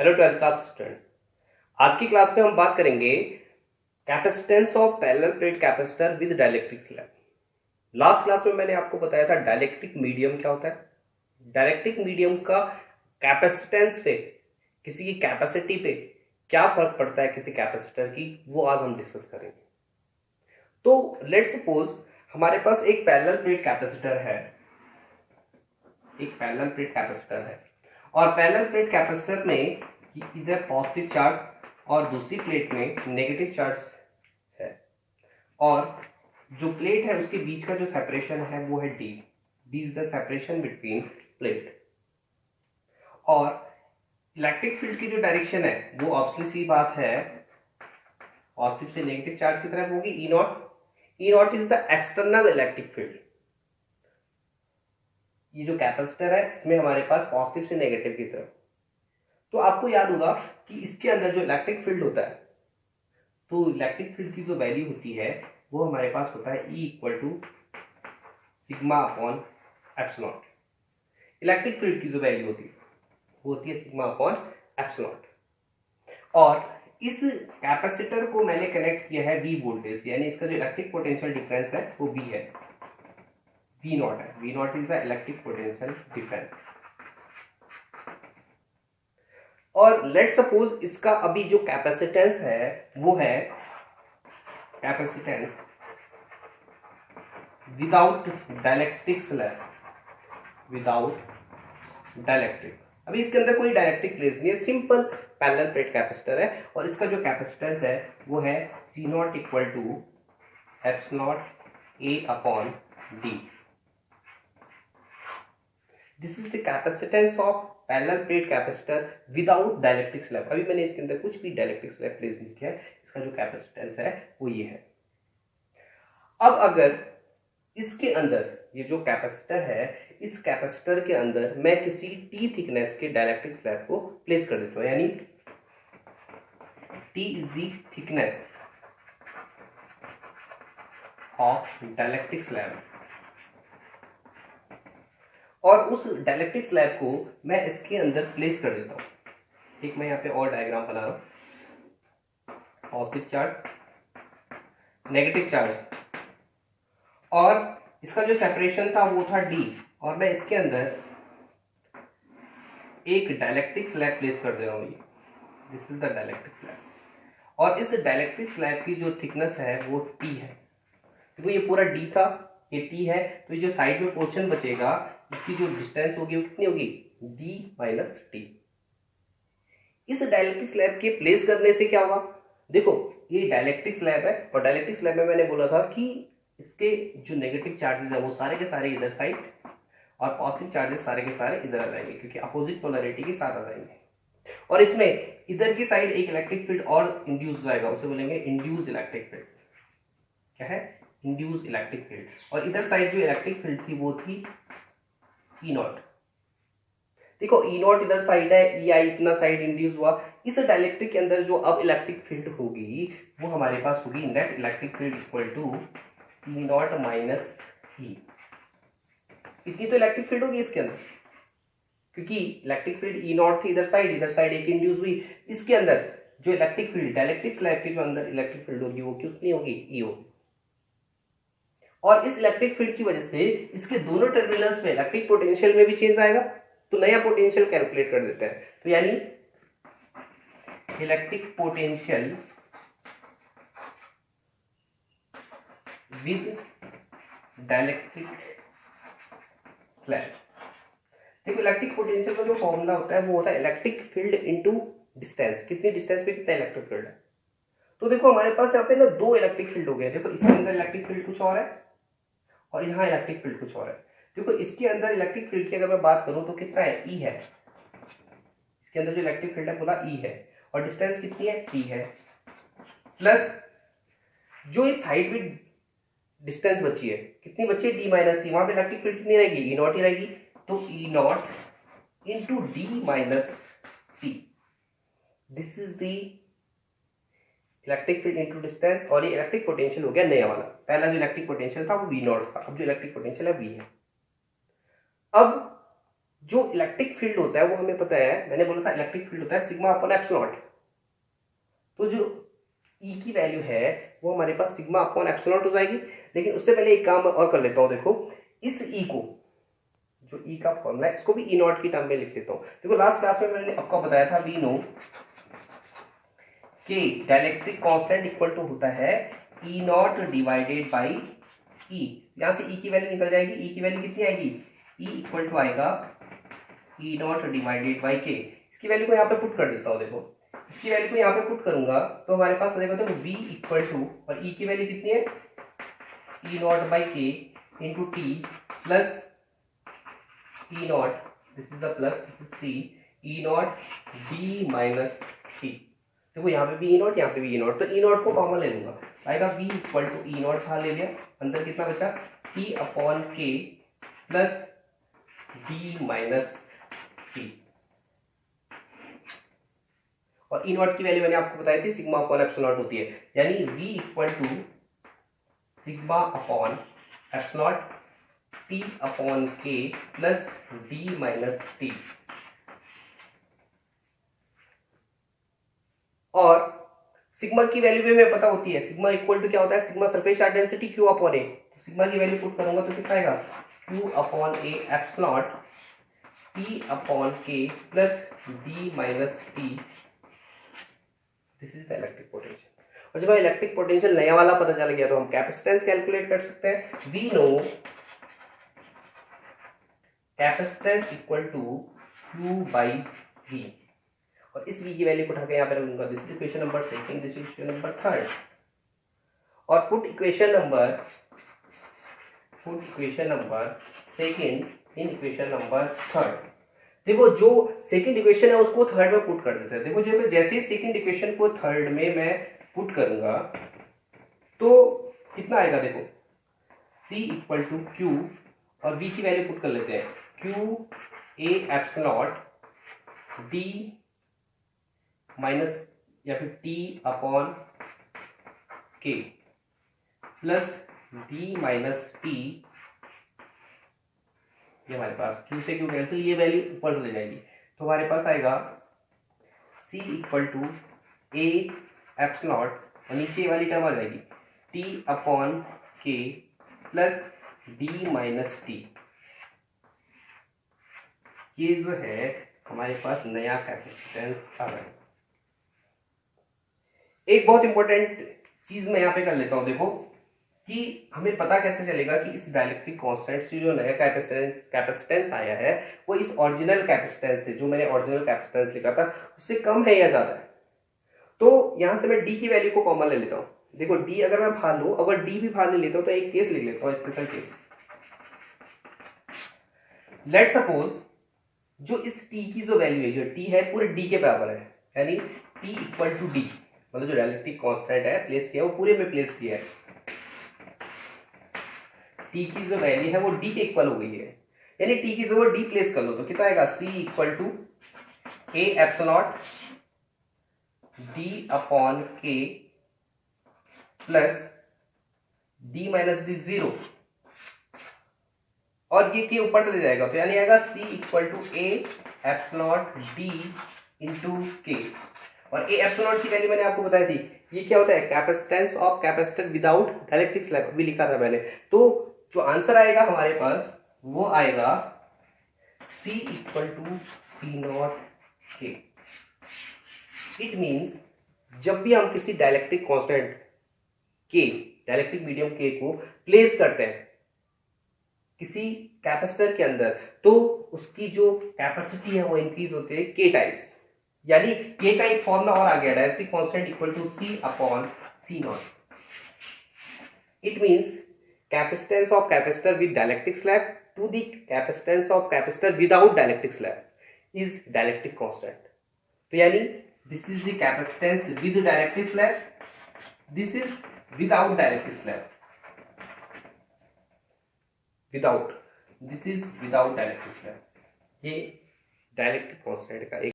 Hello 12th class student. आज की class में हम बात करेंगे capacitance of parallel plate capacitor with dielectric slab. Last class में मैंने आपको बताया था डाइलेक्ट्रिक मीडियम क्या होता है, डाइलेक्ट्रिक मीडियम का कैपेसिटेंस पे, किसी की कैपेसिटी पे क्या फर्क पड़ता है किसी कैपेसिटर की, वो आज हम डिस्कस करेंगे। तो लेट सपोज हमारे पास एक पैरेलल प्लेट कैपेसिटर है, और पैरेलल प्लेट कैपेसिटर में इधर पॉजिटिव चार्ज और दूसरी प्लेट में नेगेटिव चार्ज है, और जो प्लेट है उसके बीच का जो सेपरेशन है वो है D is the separation between plate. और इलेक्ट्रिक फील्ड की जो डायरेक्शन है वो ऑब्वियसली सी बात है पॉजिटिव से नेगेटिव चार्ज की तरफ होगी। E naught is the external electric field. ये जो कैपेसिटर है इसमें हमारे पास पॉजिटिव से नेगेटिव की तरफ, तो आपको याद होगा कि इसके अंदर जो इलेक्ट्रिक फील्ड होता है, तो इलेक्ट्रिक फील्ड की जो वैल्यू होती है वो हमारे पास होता है E equal to sigma upon epsilon. Electric field की जो वैल्यू होती है वो होती है सिग्मा अपॉन एप्सिलॉन। और इस कैपेसिटर को मैंने कनेक्ट किया है V वोल्टेज, यानी इसका जो इलेक्ट्रिक पोटेंशियल डिफरेंस है वो V है, V नॉट है। V not is the electric potential difference. और लेट सपोज इसका अभी जो कैपेसिटेंस है वो है capacitance without dielectric slab, without dielectric. अभी इसके अंदर कोई डाइलेक्ट्रिक प्लेट नहीं है, सिंपल पैरेलल प्लेट कैपेसिटर है, और इसका जो कैपेसिटेंस है वो है C naught equal to epsilon A upon D। This is the capacitance of parallel plate capacitor without dielectric slab. अभी मैंने इसके अंदर कुछ भी डाइलेक्ट्रिक स्लैब प्लेस नहीं किया है, इसका जो कैपेसिटेंस है वो ये है। अब अगर इसके अंदर ये जो कैपेसिटर है, इस कैपेसिटर के अंदर मैं किसी T थिकनेस के डाइलेक्ट्रिक स्लैब को प्लेस कर देता हूं, यानी T is the thickness of dielectric slab, और उस डाइलेक्ट्रिक स्लैब को मैं इसके अंदर प्लेस कर देता हूं। एक मैं यहाँ पे और डायग्राम बना रहा हूं, पॉजिटिव चार्ज नेगेटिव चार्ज, और इसका जो सेपरेशन था वो था D, और मैं इसके अंदर एक डाइलेक्ट्रिक स्लैब प्लेस कर दे रहा हूं। This is the dielectric slab, और इस डाइलेक्ट्रिक स्लैब की जो थिकनेस है वो T है। तो ये पूरा D था, ये T है, तो ये जो साइड में पोर्शन बचेगा इसकी जो डिस्टेंस होगी वो कितनी होगी, D माइनस T। इस डाइलेक्ट्रिक स्लैब के प्लेस करने से क्या होगा, देखो ये डाइलेक्ट्रिक स्लैब है, और डाइलेक्ट्रिक स्लैब में मैंने बोला था कि इसके जो नेगेटिव चार्जेस है वो सारे के सारे इधर साइड, और पॉजिटिव चार्जेस सारे के सारे इधर आ जाएंगे, क्योंकि अपोजिट पोलैरिटी के साथ आ जाएंगे। और इसमें इधर की साइड एक इलेक्ट्रिक फील्ड और इंड्यूस हो जाएगा, उसे बोलेंगे इंड्यूस इलेक्ट्रिक फील्ड। क्या है, इंड्यूस इलेक्ट्रिक फील्ड। और इधर साइड जो इलेक्ट्रिक फील्ड थी वो थी E नॉट। देखो E नॉट इधर साइड है, EI इतना साइड इंड्यूस हुआ। इस डाइलेक्ट्रिक के अंदर जो अब इलेक्ट्रिक फील्ड होगी वो हमारे पास होगी net electric field equal to E naught minus E। इतनी तो इलेक्ट्रिक फील्ड होगी इसके अंदर, क्योंकि इलेक्ट्रिक फील्ड E नॉट थी इधर साइड एक इंड्यूस हुई। इसके अंदर जो इलेक्ट्रिक फील्ड डाइलेक्ट्रिक स्लैब के जो अंदर इलेक्ट्रिक फील्ड होगी वो कितनी होगी, E होगी। और इस इलेक्ट्रिक फील्ड की वजह से इसके दोनों टर्मिनल्स में इलेक्ट्रिक पोटेंशियल में भी चेंज आएगा, तो नया पोटेंशियल कैलकुलेट कर देते हैं। तो यानी electric potential with dielectric slab. देखो इलेक्ट्रिक पोटेंशियल का जो फॉर्मूला होता है वो होता है इलेक्ट्रिक फील्ड इनटू डिस्टेंस। कितनी डिस्टेंस पे कितना इलेक्ट्रिक फील्ड है। तो देखो हमारे पास यहाँ पे ना दो इलेक्ट्रिक फील्ड हो गए। देखो इसके अंदर इलेक्ट्रिक फील्ड कुछ और है, और यहाँ इलेक्ट्रिक फील्ड कुछ और है। देखो इसके अंदर इलेक्ट्रिक फील्ड की अगर मैं बात करूं तो कितना है, E है। इसके अंदर जो इलेक्ट्रिक फील्ड है पूरा E है, और डिस्टेंस कितनी है, T है। प्लस जो इस साइड में डिस्टेंस बची है, कितनी बची है, D माइनस T। वहां पे इलेक्ट्रिक फील्ड कितनी रहेगी, E नॉट ही रहेगी। तो E not into D minus T, this is the electric field into distance. और ये इलेक्ट्रिक पोटेंशियल हो गया नया वाला। पहला जो इलेक्ट्रिक पोटेंशियल था वो V नॉट था, अब जो इलेक्ट्रिक पोटेंशियल है V है। अब जो इलेक्ट्रिक फील्ड होता है वो हमें पता है, मैंने बोला था इलेक्ट्रिक फील्ड होता है सिग्मा अपॉन एप्सिलॉन। तो जो ई की वैल्यू है वो हमारे पास सिग्मा अपॉन एप्सिलॉन हो जाएगी। लेकिन उससे पहले एक काम और कर लेता हूं, देखो इस ई को, जो ई का फॉर्मूला है इसको भी ई नॉट की टर्म में लिख लेता हूं। देखो लास्ट क्लास में मैंने आपको बताया था वी नो कि डाइलेक्ट्रिक कांस्टेंट इक्वल टू होता है ई नॉट डिवाइडेड बाई ई। यहां से ई की वैल्यू निकल जाएगी, ई की वैल्यू कितनी आएगी, ई इक्वल टू आएगा ई नॉट डिवाइडेड बाई के। इसकी वैल्यू को यहाँ पे पुट कर देता हूँ, देखो इसकी वैल्यू को यहाँ पे पुट करूंगा तो हमारे पास आ जाएगा, देखो v इक्वल टू, और e की वैल्यू कितनी है, ई नॉट बाई के into T plus E not, this is the plus, this is three, E not D minus T. देखो यहाँ पे भी ई नॉट, यहाँ पे भी ई नॉट, तो ई नॉट को कॉमन ले लूंगा, आएगा v equal to e naught था, ले लिया, अंदर कितना बचा t upon k plus d minus t. और ई नॉट की वैल्यू मैंने आपको बताई थी सिग्मा अपॉन एप्सिलॉन होती है, यानी v equal to sigma upon epsilon t upon k plus d minus t. और सिग्मा की वैल्यू भी हमें पता होती है, सिग्मा इक्वल टू क्या होता है, sigma surface charge density q upon a। Sigma की वैल्यू पुट करूंगा तो कितना आएगा, q upon a epsilon t upon k plus d minus T. This is the electric potential. और जब इलेक्ट्रिक पोटेंशियल नया वाला पता चल गया तो हम कैपेसिटेंस कैलकुलेट कर सकते हैं। We know capacitance equal to Q by V, और इस V की वैल्यू को उठा के यहाँ पे रखूंगा, this is equation number second, this is equation number third, और put equation number second in equation number third. देखो जो सेकंड इक्वेशन है उसको थर्ड में पुट कर देते हैं। देखो जब जैसे ही सेकंड इक्वेशन को थर्ड में मैं पुट करूंगा तो कितना आएगा, देखो C इक्वल टू Q, और V की वैल्यू पुट कर लेते हैं, Q A epsilon D minus या फिर T upon K plus D minus T। ये हमारे पास Q से Q कैंसिल, ये वैल्यू ऊपर चले जाएगी, तो हमारे पास आएगा C equal to A epsilon, और नीचे वाली टर्म आ जाएगी T upon K plus D minus T। ये जो है हमारे पास नया कैपेसिटेंस आ रहा है। एक बहुत इंपॉर्टेंट चीज मैं यहाँ पे कर लेता हूं, देखो कि हमें पता कैसे चलेगा कि इस डाइलेक्ट्रिक कांस्टेंट से जो नया कैपेसिटेंस आया है वो इस ओरिजिनल कैपेसिटेंस से, जो मैंने ओरिजिनल कैपेसिटेंस लिखा था उससे कम है या ज्यादा है। तो यहां से मैं d की वैल्यू को कॉमन ले लेता हूं। देखो d अगर मैं बाहर लूं, अगर d भी बाहर ले लेता हूं तो एक केस लिख लेता हूं, स्पेशल केस। लेट सपोज जो इस t की जो वैल्यू है, जो t है पूरे d के बराबर है, यानी t इक्वल टू d, मतलब जो डाइलेक्ट्रिक कांस्टेंट है प्लेस किया वो पूरे में प्लेस किया है, t की जो वैल्यू है वो d के इक्वल हो गई है, यानी t की जगह d प्लेस कर लो तो कितना आएगा, c equal to a epsilon d upon k plus d minus d 0, और ये k ऊपर चले जाएगा तो यानी आएगा c equal to a epsilon d into k। और a एप्सिलॉन की वैल्यू मैंने आपको बताई थी, ये क्या होता है, capacitance of capacitor without dielectric slab, अभी लिखा था मैंने। तो जो आंसर आएगा हमारे पास वो आएगा C equal to c naught k. It means जब भी हम किसी डाइलेक्ट्रिक कांस्टेंट के, डाइलेक्ट्रिक मीडियम के को प्लेस करते हैं किसी कैपेसिटर के अंदर तो उसकी जो कैपेसिटी है वो इंक्रीज होती है के टाइम्स, यानी के का एक फॉर्मूला और आ गया, dielectric constant equal to C upon c naught. It means capacitance of capacitor with dielectric slab to the capacitance of capacitor without dielectric slab is dielectric constant। तो यानी this is the capacitance with dielectric slab, this is without dielectric slab, without, this is without dielectric slab। ये dielectric constant का एक